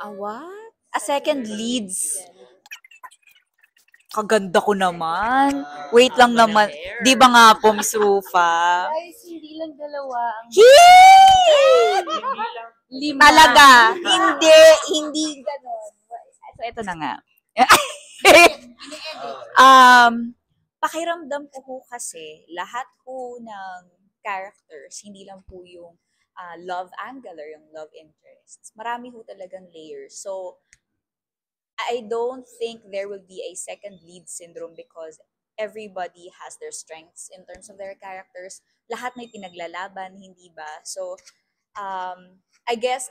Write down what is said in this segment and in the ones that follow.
What? A second leads. Kaganda ko naman. Wait lang naman. Di ba nga po, Miss Rufa? Guys, hindi lang dalawa ang Yay! lima. Talaga. Hindi ganon. So, ito na nga. Pakiramdam ko po kasi, lahat po ng characters, hindi lang po yung love angle or yung love interests. Marami po talagang layers. So, I don't think there will be a second lead syndrome because everybody has their strengths in terms of their characters. Lahat may pinaglalaban, hindi ba? So, I guess,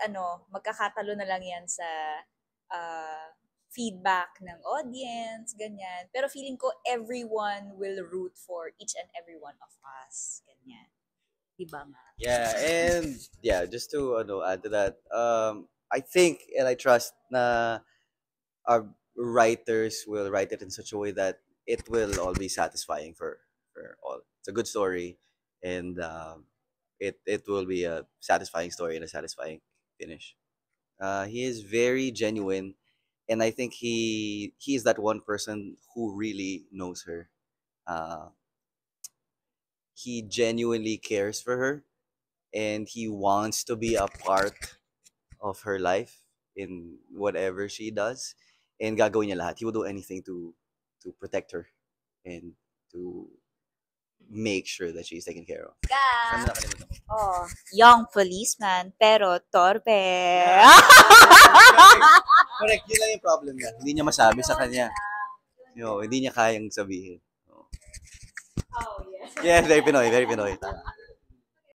magkakatalo na lang yan sa feedback ng audience, ganyan. Pero feeling ko everyone will root for each and every one of us. Ganyan. Diba nga? Yeah, and yeah, just to add to that, I think and I trust na our writers will write it in such a way that it will all be satisfying for all. It's a good story, and it will be a satisfying story and a satisfying finish. He is very genuine, and I think he is that one person who really knows her. Uh, he genuinely cares for her, and he wants to be a part of her life in whatever she does. And gagawin niya lahat. He will do anything to protect her and to make sure that she's taken care of. Ano nakalimutan ko? Oh, young policeman, pero torpe. Correct, yun lang yung problem niya. Hindi niya masabi sa kanya. Hindi niya kayang sabihin. Oh, yes. Yeah, very Pinoy, very Pinoy. Tama.